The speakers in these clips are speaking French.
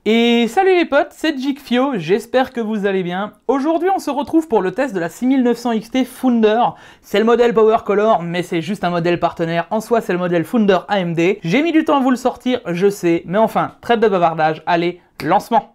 Et salut les potes, c'est Jigfio, j'espère que vous allez bien. Aujourd'hui on se retrouve pour le test de la 6900 XT Founder. C'est le modèle Power Color, mais c'est juste un modèle partenaire. En soi c'est le modèle Founder AMD. J'ai mis du temps à vous le sortir, je sais, mais enfin, trêve de bavardage, allez, lancement.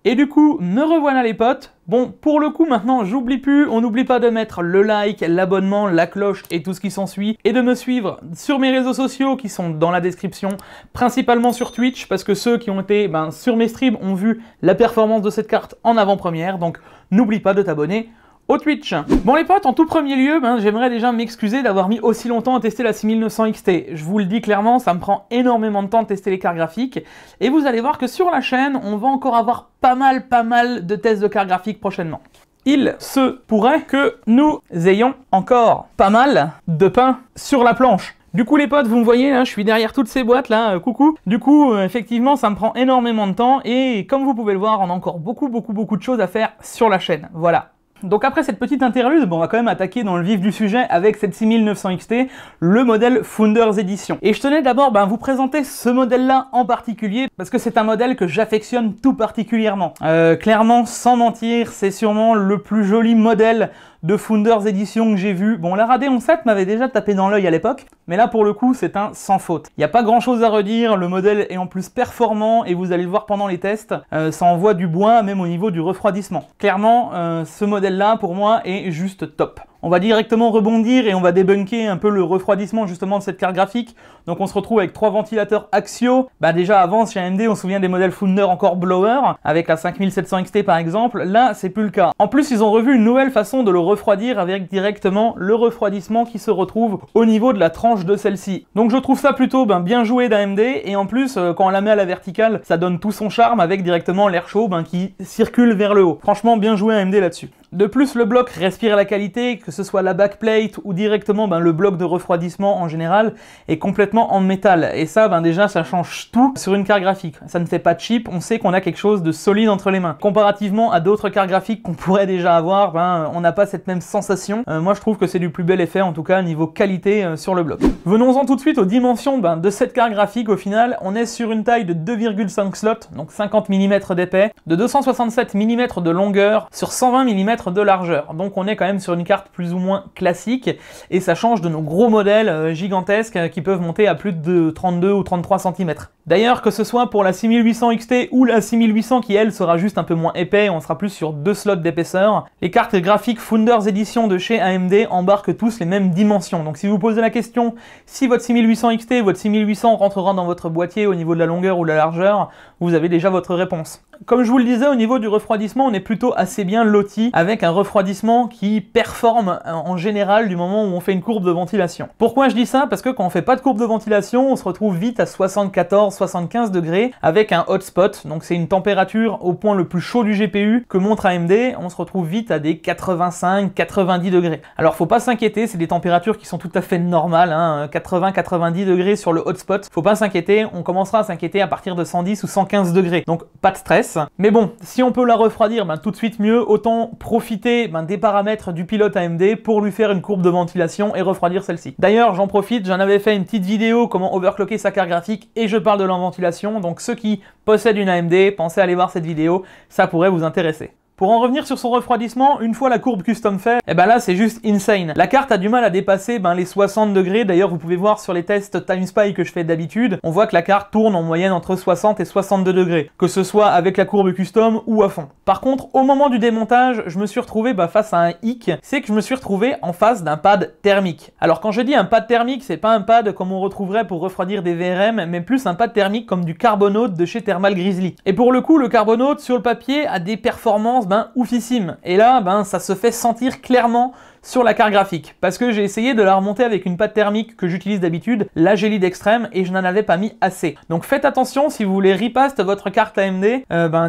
Et du coup, me revoilà les potes. Bon, pour le coup, maintenant, j'oublie plus, on n'oublie pas de mettre le like, l'abonnement, la cloche et tout ce qui s'ensuit, et de me suivre sur mes réseaux sociaux qui sont dans la description, principalement sur Twitch, parce que ceux qui ont été sur mes streams ont vu la performance de cette carte en avant-première, donc n'oublie pas de t'abonner au Twitch. Bon les potes, en tout premier lieu, j'aimerais déjà m'excuser d'avoir mis aussi longtemps à tester la 6900 XT. Je vous le dis clairement, ça me prend énormément de temps de tester les cartes graphiques, et vous allez voir que sur la chaîne, on va encore avoir pas mal de tests de cartes graphiques prochainement. Il se pourrait que nous ayons encore pas mal de pain sur la planche. Du coup les potes, vous me voyez là, je suis derrière toutes ces boîtes là, coucou. Du coup, effectivement, ça me prend énormément de temps, et comme vous pouvez le voir, on a encore beaucoup de choses à faire sur la chaîne, voilà. Donc après cette petite interlude, on va quand même attaquer dans le vif du sujet avec cette 6900 XT, le modèle Founders Edition. Et je tenais d'abord vous présenter ce modèle-là en particulier, parce que c'est un modèle que j'affectionne tout particulièrement. Clairement, sans mentir, c'est sûrement le plus joli modèle de Founders Edition que j'ai vu. Bon, la Radeon 7 m'avait déjà tapé dans l'œil à l'époque, mais là pour le coup c'est un sans faute. Il n'y a pas grand chose à redire, le modèle est en plus performant et vous allez le voir pendant les tests, ça envoie du bois même au niveau du refroidissement. Clairement, ce modèle là pour moi est juste top. On va directement rebondir et on va débunker un peu le refroidissement justement de cette carte graphique. Donc on se retrouve avec 3 ventilateurs axiaux. Déjà avant chez AMD on se souvient des modèles Founder encore blower, avec la 5700 XT par exemple. Là c'est plus le cas. En plus ils ont revu une nouvelle façon de le refroidir avec directement le refroidissement qui se retrouve au niveau de la tranche de celle-ci. Donc je trouve ça plutôt bien joué d'AMD, et en plus quand on la met à la verticale ça donne tout son charme avec directement l'air chaud qui circule vers le haut. Franchement bien joué AMD là-dessus. De plus, le bloc respire la qualité, que ce soit la backplate ou directement le bloc de refroidissement en général est complètement en métal. Et ça, déjà, ça change tout sur une carte graphique. Ça ne fait pas cheap, on sait qu'on a quelque chose de solide entre les mains. Comparativement à d'autres cartes graphiques qu'on pourrait déjà avoir, on n'a pas cette même sensation. Moi, je trouve que c'est du plus bel effet, en tout cas, niveau qualité sur le bloc. Venons-en tout de suite aux dimensions de cette carte graphique. Au final, on est sur une taille de 2,5 slots, donc 50 mm d'épais, de 267 mm de longueur, sur 120 mm de largeur. Donc on est quand même sur une carte plus ou moins classique, et ça change de nos gros modèles gigantesques qui peuvent monter à plus de 32 ou 33 cm. D'ailleurs, que ce soit pour la 6800 XT ou la 6800 qui elle sera juste un peu moins épais, on sera plus sur 2 slots d'épaisseur, les cartes graphiques Founders Edition de chez AMD embarquent tous les mêmes dimensions. Donc si vous posez la question si votre 6800 XT ou votre 6800 rentrera dans votre boîtier au niveau de la longueur ou de la largeur, vous avez déjà votre réponse. Comme je vous le disais, au niveau du refroidissement, on est plutôt assez bien loti, avec un refroidissement qui performe en général du moment où on fait une courbe de ventilation. Pourquoi je dis ça? Parce que quand on fait pas de courbe de ventilation, on se retrouve vite à 74-75 degrés avec un hotspot, donc c'est une température au point le plus chaud du GPU que montre AMD, on se retrouve vite à des 85-90 degrés. Alors faut pas s'inquiéter, c'est des températures qui sont tout à fait normales, 80-90 degrés sur le hotspot, faut pas s'inquiéter, on commencera à s'inquiéter à partir de 110 ou 115 degrés, donc pas de stress. Mais bon, si on peut la refroidir tout de suite mieux, autant profiter des paramètres du pilote AMD pour lui faire une courbe de ventilation et refroidir celle-ci. D'ailleurs, j'en profite, j'en avais fait une petite vidéo comment overclocker sa carte graphique et je parle de la ventilation, donc ceux qui possèdent une AMD, pensez à aller voir cette vidéo, ça pourrait vous intéresser. Pour en revenir sur son refroidissement, une fois la courbe custom faite, là c'est juste insane. La carte a du mal à dépasser les 60 degrés, d'ailleurs vous pouvez voir sur les tests TimeSpy que je fais d'habitude, on voit que la carte tourne en moyenne entre 60 et 62 degrés, que ce soit avec la courbe custom ou à fond. Par contre, au moment du démontage, je me suis retrouvé face à un hic, c'est que je me suis retrouvé en face d'un pad thermique. Alors quand je dis un pad thermique, c'est pas un pad comme on retrouverait pour refroidir des VRM, mais plus un pad thermique comme du Carbonaut de chez Thermal Grizzly. Et pour le coup, le Carbonaut sur le papier a des performances oufissime. Et là, ça se fait sentir clairement sur la carte graphique, parce que j'ai essayé de la remonter avec une pâte thermique que j'utilise d'habitude, la Gelide Extreme, et je n'en avais pas mis assez. Donc faites attention si vous voulez repaste votre carte AMD,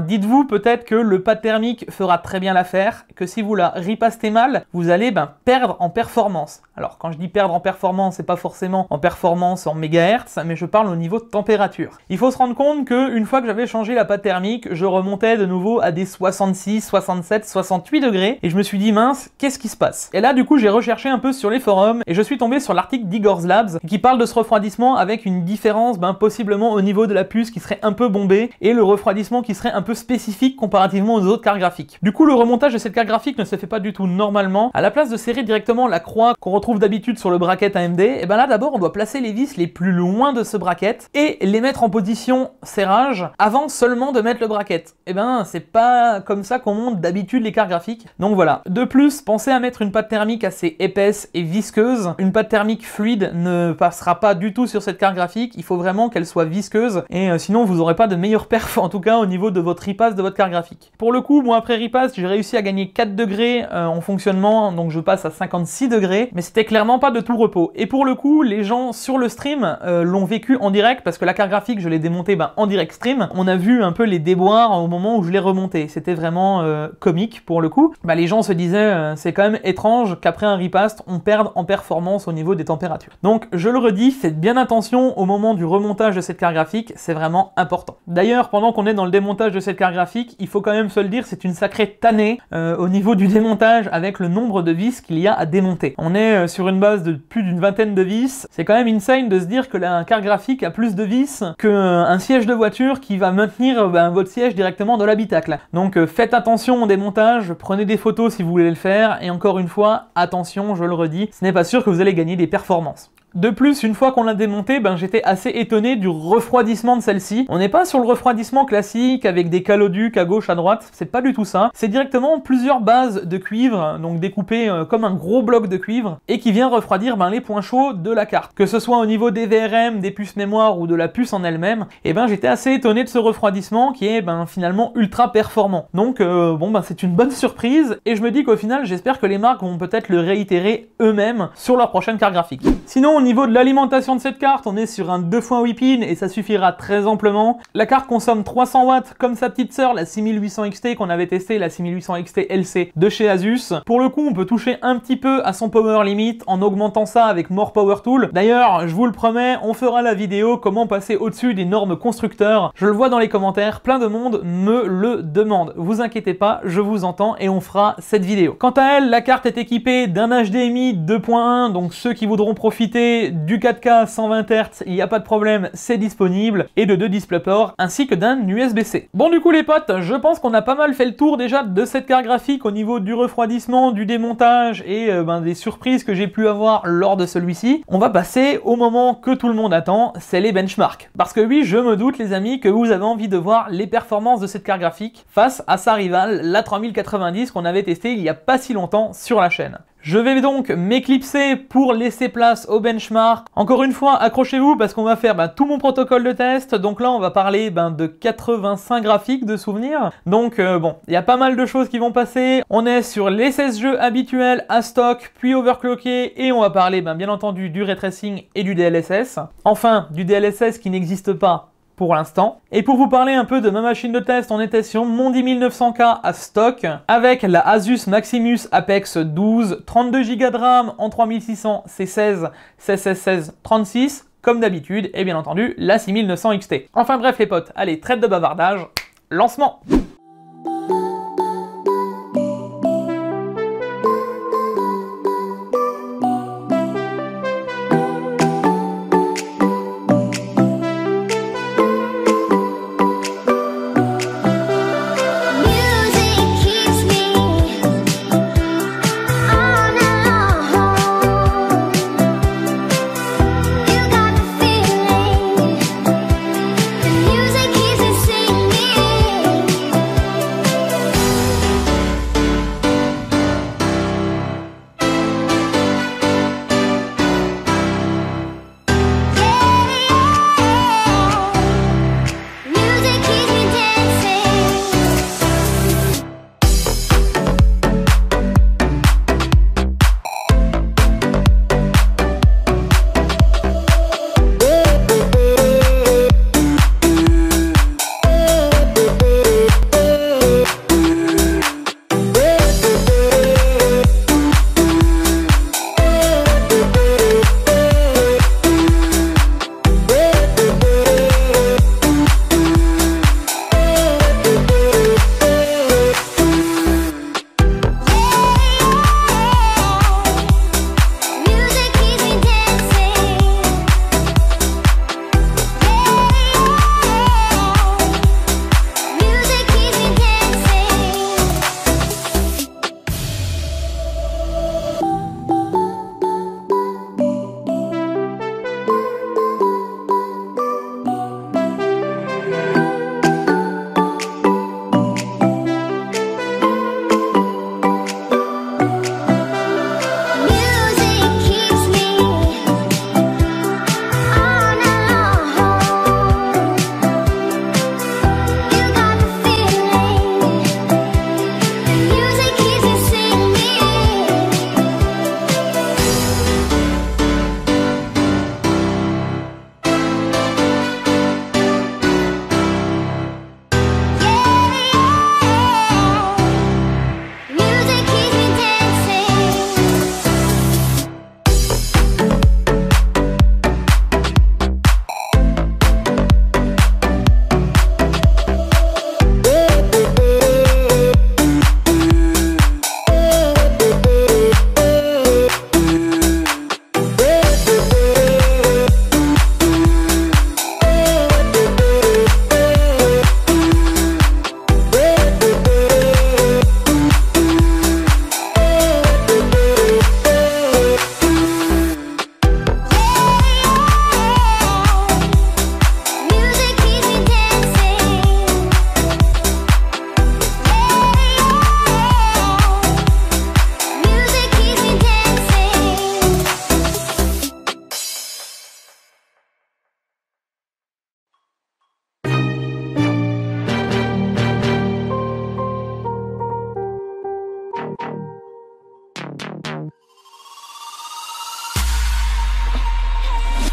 dites-vous peut-être que le pâte thermique fera très bien l'affaire, que si vous la repastez mal, vous allez perdre en performance. Alors quand je dis perdre en performance, c'est pas forcément en performance en mégahertz, mais je parle au niveau de température. Il faut se rendre compte qu'une fois que j'avais changé la pâte thermique, je remontais de nouveau à des 66, 67, 68 degrés, et je me suis dit mince, qu'est-ce qui se passe? Et là du coup j'ai recherché un peu sur les forums, et je suis tombé sur l'article d'Igor's Labs, qui parle de ce refroidissement avec une différence possiblement au niveau de la puce qui serait un peu bombée, et le refroidissement qui serait un peu spécifique comparativement aux autres cartes graphiques. Du coup le remontage de cette carte graphique ne se fait pas du tout normalement. À la place de serrer directement la croix qu'on retrouve d'habitude sur le bracket AMD, et là d'abord on doit placer les vis les plus loin de ce bracket et les mettre en position serrage avant seulement de mettre le bracket. C'est pas comme ça qu'on monte d'habitude les cartes graphiques. Donc voilà. De plus, pensez à mettre une pâte thermique assez épaisse et visqueuse. Une pâte thermique fluide ne passera pas du tout sur cette carte graphique. Il faut vraiment qu'elle soit visqueuse et sinon vous n'aurez pas de meilleure perf en tout cas au niveau de votre repaste de votre carte graphique. Pour le coup, moi après repaste, j'ai réussi à gagner 4 degrés en fonctionnement, donc je passe à 56 degrés, mais c'était clairement pas de tout repos. Et pour le coup, les gens sur le stream l'ont vécu en direct parce que la carte graphique, je l'ai démontée en direct stream. On a vu un peu les déboires au moment où je l'ai remontée. C'était vraiment comique pour le coup. Les gens se disaient c'est quand même étrange qu'après un repaste, on perde en performance au niveau des températures. Donc je le redis, faites bien attention au moment du remontage de cette carte graphique, c'est vraiment important. D'ailleurs, pendant qu'on est dans le démontage de cette carte graphique, il faut quand même se le dire, c'est une sacrée tannée au niveau du démontage avec le nombre de vis qu'il y a à démonter. On est sur une base de plus d'une vingtaine de vis. C'est quand même insane de se dire que la carte graphique a plus de vis qu'un siège de voiture qui va maintenir votre siège directement dans l'habitacle. Donc faites attention au démontage, prenez des photos si vous voulez le faire, et encore une fois, attention, je le redis, ce n'est pas sûr que vous allez gagner des performances. De plus, une fois qu'on l'a démontée, j'étais assez étonné du refroidissement de celle-ci. On n'est pas sur le refroidissement classique avec des caloducs à gauche, à droite, c'est pas du tout ça. C'est directement plusieurs bases de cuivre, donc découpées comme un gros bloc de cuivre, et qui vient refroidir les points chauds de la carte. Que ce soit au niveau des VRM, des puces mémoire ou de la puce en elle-même, j'étais assez étonné de ce refroidissement qui est finalement ultra performant. Donc c'est une bonne surprise, et je me dis qu'au final, j'espère que les marques vont peut-être le réitérer eux-mêmes sur leur prochaine carte graphique. Sinon, au niveau de l'alimentation de cette carte, on est sur un 2x8 pins et ça suffira très amplement. La carte consomme 300 watts comme sa petite sœur, la 6800 XT qu'on avait testé, la 6800 XT LC de chez Asus. Pour le coup, on peut toucher un petit peu à son power limit en augmentant ça avec More Power Tool. D'ailleurs, je vous le promets, on fera la vidéo comment passer au-dessus des normes constructeurs. Je le vois dans les commentaires, plein de monde me le demande. Vous inquiétez pas, je vous entends et on fera cette vidéo. Quant à elle, la carte est équipée d'un HDMI 2.1, donc ceux qui voudront profiter du 4K 120 Hz, il n'y a pas de problème, c'est disponible, et de 2 DisplayPort, ainsi que d'un USB-C. Bon du coup les potes, je pense qu'on a pas mal fait le tour déjà de cette carte graphique au niveau du refroidissement, du démontage et des surprises que j'ai pu avoir lors de celui-ci. On va passer au moment que tout le monde attend, c'est les benchmarks. Parce que oui, je me doute les amis que vous avez envie de voir les performances de cette carte graphique face à sa rivale, la 3090 qu'on avait testée il y a pas si longtemps sur la chaîne. Je vais donc m'éclipser pour laisser place au benchmark. Encore une fois, accrochez-vous parce qu'on va faire tout mon protocole de test. Donc là, on va parler de 85 graphiques de souvenirs. Donc il y a pas mal de choses qui vont passer. On est sur les 16 jeux habituels à stock, puis overclockés, et on va parler bien entendu du ray tracing et du DLSS. Enfin, du DLSS qui n'existe pas pour l'instant. Et pour vous parler un peu de ma machine de test, on était sur mon 10900K à stock avec la Asus Maximus Apex 12, 32 Go de RAM en 3600 C16, C16, 36 comme d'habitude, et bien entendu la 6900 XT. Enfin bref les potes, allez, trêve de bavardage, lancement.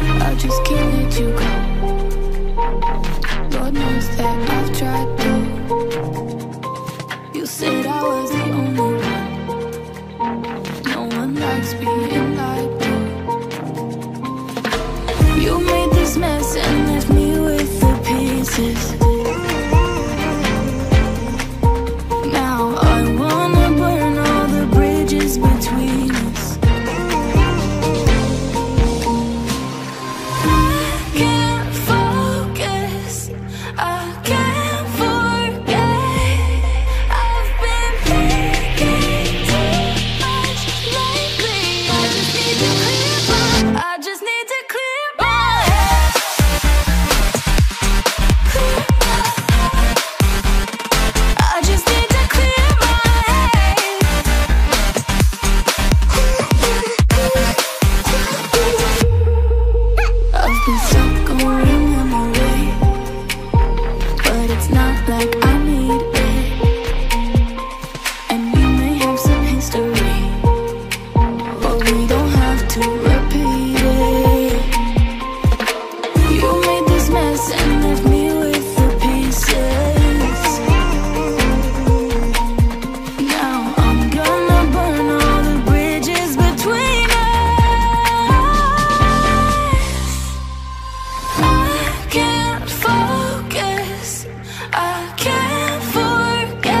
I just can't let you go. Lord knows that I've tried to. You said I was the only one. No one likes being lied to. You made this mess and left me with the pieces. Now I wanna burn all the bridges between us. I can't focus, I can't forget. I've been thinking too much lately. I just need to clear my, I just need to clear my head. I just need to clear my head. I've been stuck going on my way, but it's not like I need it. And we may have some history, but we don't have to repeat it. You made this mess and left me with the pieces. Now I'm gonna burn all the bridges between us. I can't focus, I can't forget.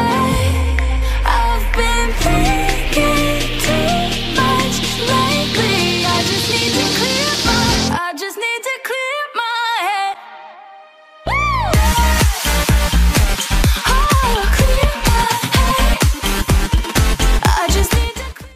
I've been thinking too much lately. I just need to clear my, I just need to clear my head. Oh, clear my head. I just need to clear.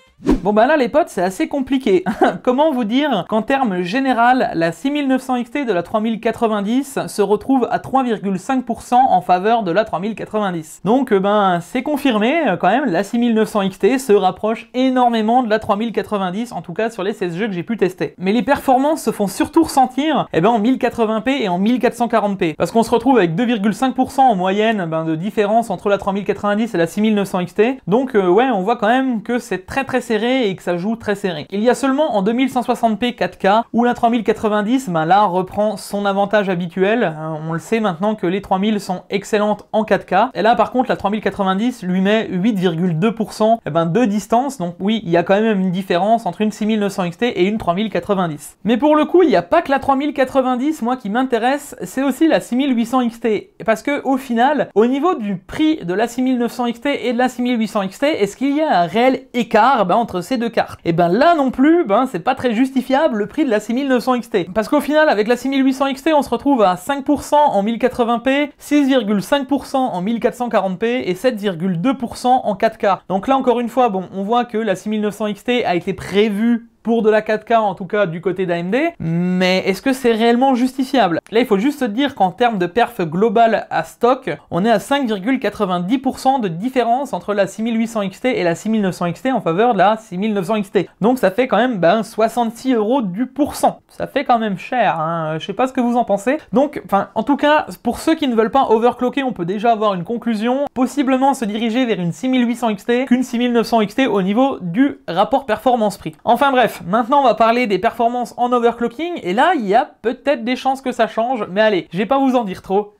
Bon bah là les potes, c'est assez compliqué. Comment vous dire qu'en termes général, la 6900 XT de la 3090 se retrouve à 3,5% en faveur de la 3090. Donc ben c'est confirmé quand même, la 6900 XT se rapproche énormément de la 3090, en tout cas sur les 16 jeux que j'ai pu tester. Mais les performances se font surtout ressentir en 1080p et en 1440p. Parce qu'on se retrouve avec 2,5% en moyenne de différence entre la 3090 et la 6900 XT. Donc ouais, on voit quand même que c'est très serré et que ça joue très serré. Il y a seulement en 2160p 4K où la 3090 là reprend son avantage habituel. On le sait maintenant que les 3000 sont excellentes en 4K. Et là par contre la 3090 lui met 8,2% de distance. Donc oui, il y a quand même une différence entre une 6900 XT et une 3090. Mais pour le coup, il n'y a pas que la 3090 moi qui m'intéresse, c'est aussi la 6800 XT. Parce que au final, au niveau du prix de la 6900 XT et de la 6800 XT, est-ce qu'il y a un réel écart entre ces deux cartes? Et là non plus, c'est pas très justifiable le prix de la 6900 XT. Parce qu'au final, avec la 6800 XT, on se retrouve à 5% en 1080p, 6,5% en 1440p et 7,2% en 4K. Donc là encore une fois, on voit que la 6900 XT a été prévue pour de la 4K, en tout cas du côté d'AMD, mais est-ce que c'est réellement justifiable? Là, il faut juste se dire qu'en termes de perf global à stock, on est à 5,90% de différence entre la 6800 XT et la 6900 XT en faveur de la 6900 XT. Donc ça fait quand même 66 € du pourcent. Ça fait quand même cher, hein. Je sais pas ce que vous en pensez. Donc, en tout cas, pour ceux qui ne veulent pas overclocker, on peut déjà avoir une conclusion, possiblement se diriger vers une 6800 XT qu'une 6900 XT au niveau du rapport performance-prix. Enfin bref, maintenant on va parler des performances en overclocking, et là il y a peut-être des chances que ça change, mais allez, je vais pas vous en dire trop.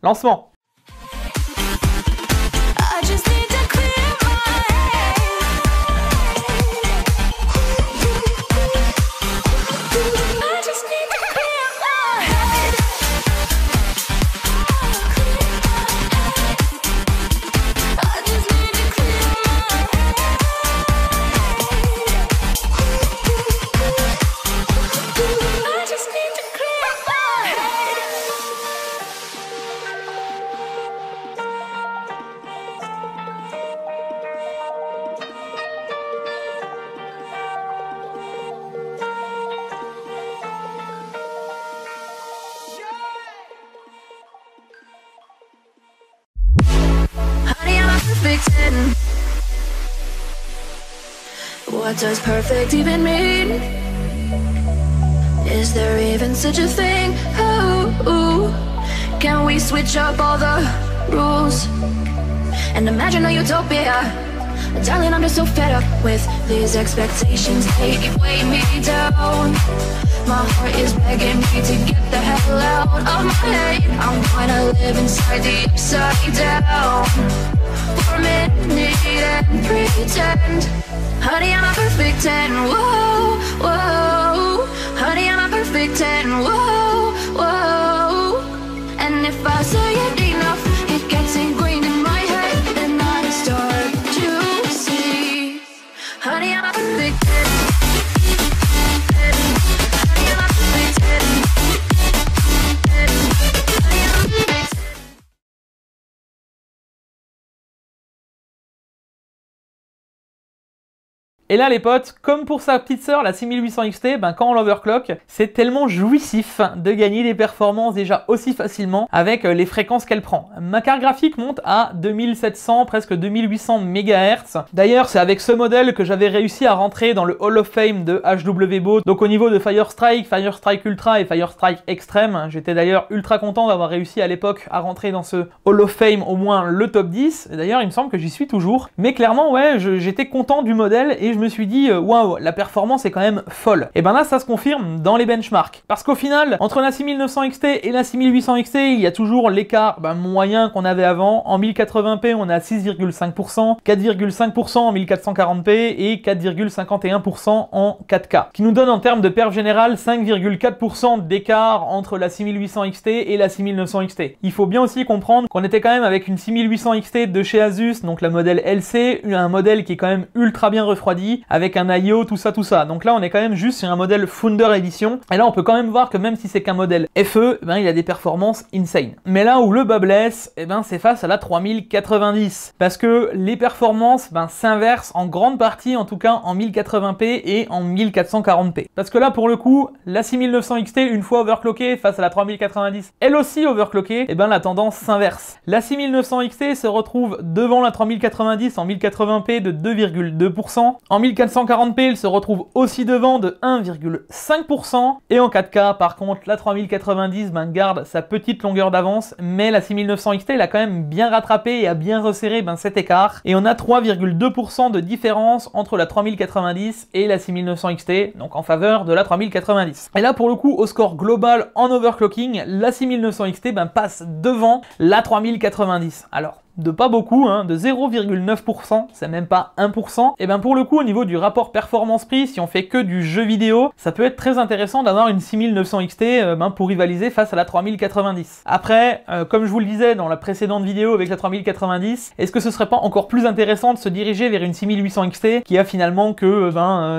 Lancement. What does perfect even mean? Is there even such a thing? Ooh, can we switch up all the rules and imagine a utopia Darling, I'm just so fed up with these expectations. They keep weighing me down. My heart is begging me to get the hell out of my head. I'm gonna live inside the upside down for a minute and pretend. Honey, I'm a perfect 10. Whoa, whoa. Honey, I'm a perfect 10. Whoa, whoa. And if I say it enough, it gets ingrained in my head, and I start to see. Honey, I'm a perfect 10. Honey, I'm a perfect 10. Honey, I'm a perfect 10. Et là les potes, comme pour sa petite sœur, la 6800 XT, quand on l'overclock, c'est tellement jouissif de gagner des performances déjà aussi facilement avec les fréquences qu'elle prend. Ma carte graphique monte à 2700, presque 2800 MHz. D'ailleurs, c'est avec ce modèle que j'avais réussi à rentrer dans le Hall of Fame de HWBO. Donc au niveau de Firestrike, Firestrike Ultra et Firestrike Extreme, j'étais d'ailleurs ultra content d'avoir réussi à l'époque à rentrer dans ce Hall of Fame au moins le top 10. D'ailleurs, il me semble que j'y suis toujours. Mais clairement, ouais, j'étais content du modèle et je me suis dit waouh, la performance est quand même folle. Et ben là ça se confirme dans les benchmarks, parce qu'au final entre la 6900 XT et la 6800 XT il y a toujours l'écart moyen qu'on avait avant. En 1080p on a 6,5%, 4,5% en 1440p et 4,51% en 4K, qui nous donne en termes de perf générale 5,4% d'écart entre la 6800 XT et la 6900 XT. Il faut bien aussi comprendre qu'on était quand même avec une 6800 XT de chez Asus, donc la modèle LC, un modèle qui est quand même ultra bien refroidi, avec un IO, tout ça. Donc là, on est quand même juste sur un modèle Founder Edition. Et là, on peut quand même voir que même si c'est qu'un modèle FE, il a des performances insane. Mais là où le bas blesse, c'est face à la 3090. Parce que les performances s'inversent en grande partie, en tout cas en 1080p et en 1440p. Parce que là, pour le coup, la 6900 XT, une fois overclockée face à la 3090, elle aussi overclockée, la tendance s'inverse. La 6900 XT se retrouve devant la 3090 en 1080p de 2,2%. En 1440p, elle se retrouve aussi devant de 1,5%. Et en 4K, par contre, la 3090 garde sa petite longueur d'avance, mais la 6900 XT, elle a quand même bien rattrapé et a bien resserré cet écart. Et on a 3,2% de différence entre la 3090 et la 6900 XT, donc en faveur de la 3090. Et là, pour le coup, au score global en overclocking, la 6900 XT passe devant la 3090. Alors, de pas beaucoup, de 0,9%, c'est même pas 1%, et pour le coup au niveau du rapport performance-prix, si on fait que du jeu vidéo, ça peut être très intéressant d'avoir une 6900 XT pour rivaliser face à la 3090. Après, comme je vous le disais dans la précédente vidéo avec la 3090, est-ce que ce serait pas encore plus intéressant de se diriger vers une 6800 XT qui a finalement que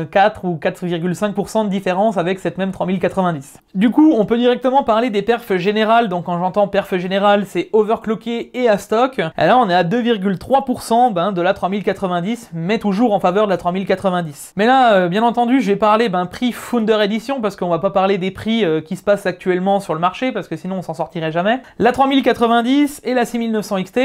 4 ou 4,5% de différence avec cette même 3090. Du coup, on peut directement parler des perfs générales, donc quand j'entends perf générale, c'est overclocké et à stock. Là, on est à 2,3% de la 3090, mais toujours en faveur de la 3090. Mais là, bien entendu, je vais parler prix Founder Edition, parce qu'on va pas parler des prix qui se passent actuellement sur le marché, parce que sinon on s'en sortirait jamais. La 3090 et la 6900 XT,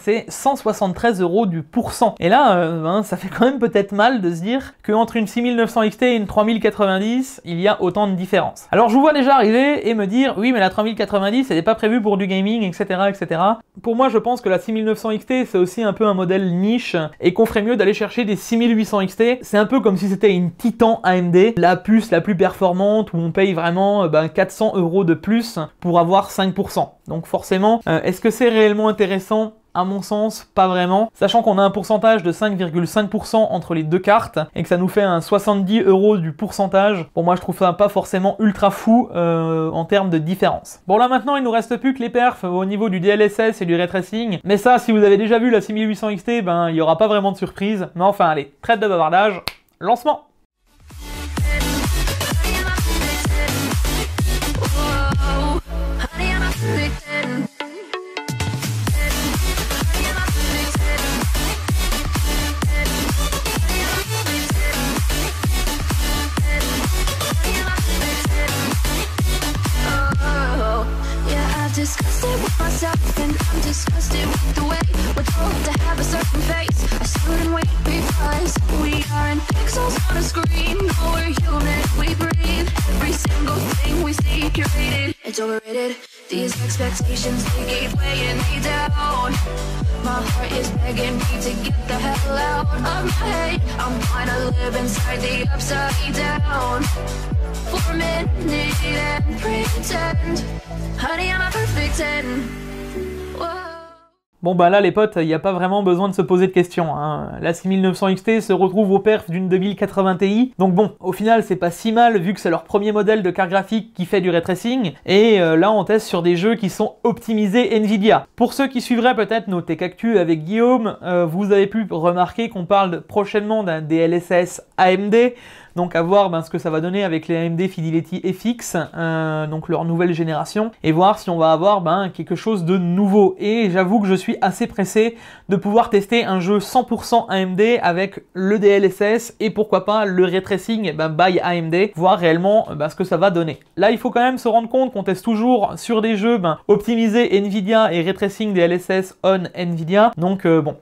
c'est 173 € du %. Et là, ça fait quand même peut-être mal de se dire qu'entre une 6900 XT et une 3090, il y a autant de différence. Alors je vous vois déjà arriver et me dire, oui mais la 3090, elle n'est pas prévue pour du gaming, etc., etc. Pour moi, je pense que la 6900 XT, c'est aussi un peu un modèle niche et qu'on ferait mieux d'aller chercher des 6800 XT. C'est un peu comme si c'était une Titan AMD, la puce la plus performante où on paye vraiment 400 € de plus pour avoir 5%. Donc forcément, est-ce que c'est réellement intéressant ? À mon sens, pas vraiment, sachant qu'on a un pourcentage de 5,5% entre les deux cartes et que ça nous fait un 70 € du pourcentage. Pour moi, je trouve ça pas forcément ultra fou en termes de différence. Bon, là maintenant, il nous reste plus que les perfs au niveau du DLSS et du ray tracing, mais ça, si vous avez déjà vu la 6800 XT, il y aura pas vraiment de surprise. Mais enfin, allez, trêve de bavardage, lancement. Disgusted with myself and I'm disgusted with the way we're told to have a certain face. I stood and wait because we aren't pixels on a screen. No, we're human, we breathe. Every single thing we see curated. It's overrated. These expectations, they keep weighing me down. My heart is begging me to get the hell out of my head. I'm trying to live inside the upside down for a minute and pretend, honey, I'm a perfect 10. Whoa. Bon bah là les potes, il n'y a pas vraiment besoin de se poser de questions, hein. La 6900 XT se retrouve au perf d'une 2080 Ti, donc bon, au final c'est pas si mal vu que c'est leur premier modèle de carte graphique qui fait du ray tracing, et là on teste sur des jeux qui sont optimisés Nvidia. Pour ceux qui suivraient peut-être nos Tech Actu avec Guillaume, vous avez pu remarquer qu'on parle prochainement d'un DLSS AMD, donc à voir ce que ça va donner avec les AMD Fidelity FX, donc leur nouvelle génération, et voir si on va avoir quelque chose de nouveau. Et j'avoue que je suis assez pressé de pouvoir tester un jeu 100% AMD avec le DLSS et pourquoi pas le ray tracing by AMD, voir réellement ce que ça va donner. Là il faut quand même se rendre compte qu'on teste toujours sur des jeux optimisés Nvidia et ray tracing DLSS on Nvidia, donc bon.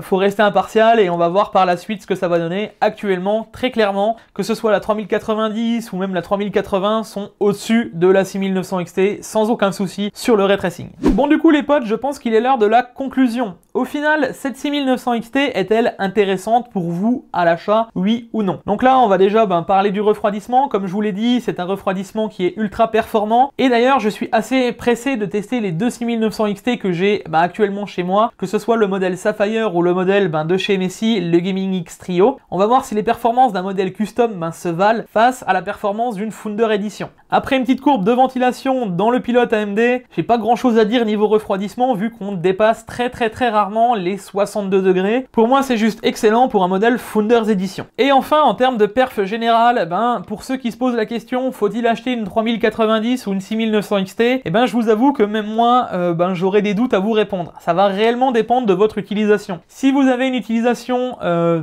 Faut rester impartial et on va voir par la suite ce que ça va donner. Actuellement, très clairement, que ce soit la 3090 ou même la 3080 sont au-dessus de la 6900 XT sans aucun souci sur le ray tracing. Bon du coup les potes, je pense qu'il est l'heure de la conclusion. Au final, cette 6900 XT est-elle intéressante pour vous à l'achat, oui ou non? Donc là, on va déjà parler du refroidissement. Comme je vous l'ai dit, c'est un refroidissement qui est ultra performant. Et d'ailleurs, je suis assez pressé de tester les deux 6900 XT que j'ai actuellement chez moi, que ce soit le modèle Sapphire ou le modèle de chez Messi, le Gaming X Trio. On va voir si les performances d'un modèle custom se valent face à la performance d'une Founder Edition. Après une petite courbe de ventilation dans le pilote AMD, j'ai pas grand chose à dire niveau refroidissement vu qu'on dépasse très rarement les 62 degrés. Pour moi, c'est juste excellent pour un modèle Founders Edition. Et enfin, en termes de perf général, pour ceux qui se posent la question, faut-il acheter une 3090 ou une 6900 XT? Je vous avoue que même moi, j'aurais des doutes à vous répondre. Ça va réellement dépendre de votre utilisation. Si vous avez une utilisation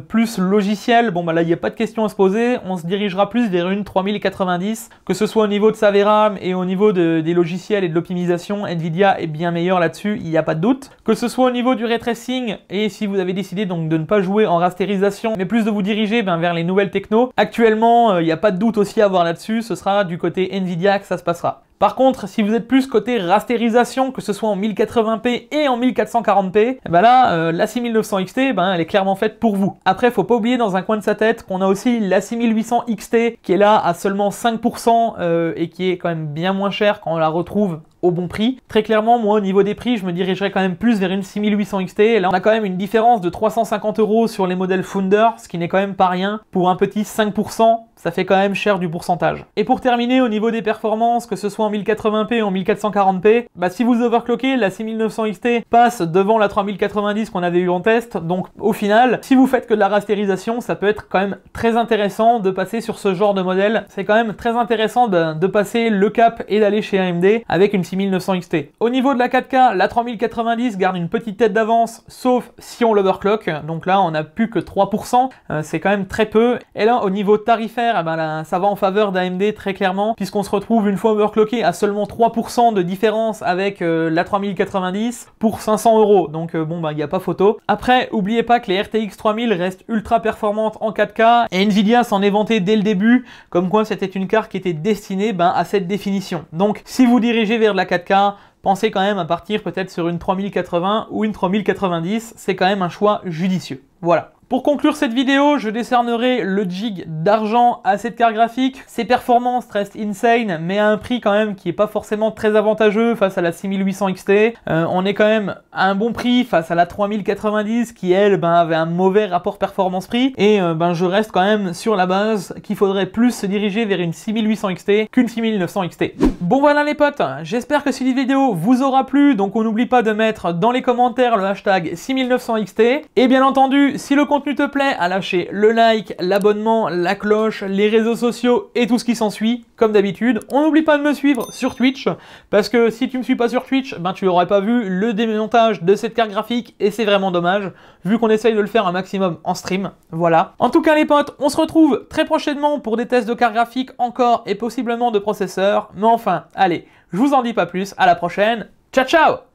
plus logicielle, là, il n'y a pas de question à se poser. On se dirigera plus vers une 3090, que ce soit au niveau de sa VRAM et au niveau des logiciels et de l'optimisation. Nvidia est bien meilleur là-dessus, il n'y a pas de doute. Que ce soit au niveau du ray tracing, et si vous avez décidé donc de ne pas jouer en rasterisation, mais plus de vous diriger vers les nouvelles techno, actuellement, il n'y a pas de doute aussi à avoir là-dessus, ce sera du côté Nvidia que ça se passera. Par contre, si vous êtes plus côté rasterisation, que ce soit en 1080p et en 1440p, là, la 6900 XT, elle est clairement faite pour vous. Après, faut pas oublier dans un coin de sa tête qu'on a aussi la 6800 XT qui est là à seulement 5% et qui est quand même bien moins chère quand on la retrouve au bon prix. Très clairement, moi, au niveau des prix, je me dirigerais quand même plus vers une 6800 XT. Et là, on a quand même une différence de 350 € sur les modèles Founder, ce qui n'est quand même pas rien. Pour un petit 5%, ça fait quand même cher du pourcentage. Et pour terminer, au niveau des performances, que ce soit en 1080p ou en 1440p, si vous overclockez, la 6900 XT passe devant la 3090 qu'on avait eu en test. Donc, au final, si vous faites que de la rasterisation, ça peut être quand même très intéressant de passer sur ce genre de modèle. C'est quand même très intéressant de passer le cap et d'aller chez AMD avec une 6900 XT. Au niveau de la 4K, la 3090 garde une petite tête d'avance, sauf si on l'overclock. Donc là, on n'a plus que 3%. C'est quand même très peu. Et là, au niveau tarifaire, là, ça va en faveur d'AMD très clairement, puisqu'on se retrouve une fois overclocké à seulement 3% de différence avec la 3090 pour 500 €. Donc il n'y a pas photo. Après, n'oubliez pas que les RTX 3000 restent ultra performantes en 4K, et Nvidia s'en est vanté dès le début, comme quoi c'était une carte qui était destinée à cette définition. Donc, si vous dirigez vers de la 4K, pensez quand même à partir peut-être sur une 3080 ou une 3090, c'est quand même un choix judicieux. Voilà. Pour conclure cette vidéo, je décernerai le jig d'argent à cette carte graphique. Ses performances restent insane, mais à un prix quand même qui n'est pas forcément très avantageux face à la 6800 XT. On est quand même à un bon prix face à la 3090 qui, elle, avait un mauvais rapport performance-prix. Et je reste quand même sur la base qu'il faudrait plus se diriger vers une 6800 XT qu'une 6900 XT. Bon voilà les potes, j'espère que cette vidéo vous aura plu. Donc on n'oublie pas de mettre dans les commentaires le hashtag 6900 XT. Et bien entendu, si le contenu te plaît, à lâcher le like, l'abonnement, la cloche, les réseaux sociaux et tout ce qui s'ensuit, comme d'habitude. On n'oublie pas de me suivre sur Twitch, parce que si tu me suis pas sur Twitch, tu n'aurais pas vu le démontage de cette carte graphique, et c'est vraiment dommage, vu qu'on essaye de le faire un maximum en stream. Voilà. En tout cas les potes, on se retrouve très prochainement pour des tests de carte graphique encore, et possiblement de processeurs. Mais enfin, allez, je vous en dis pas plus, à la prochaine, ciao ciao!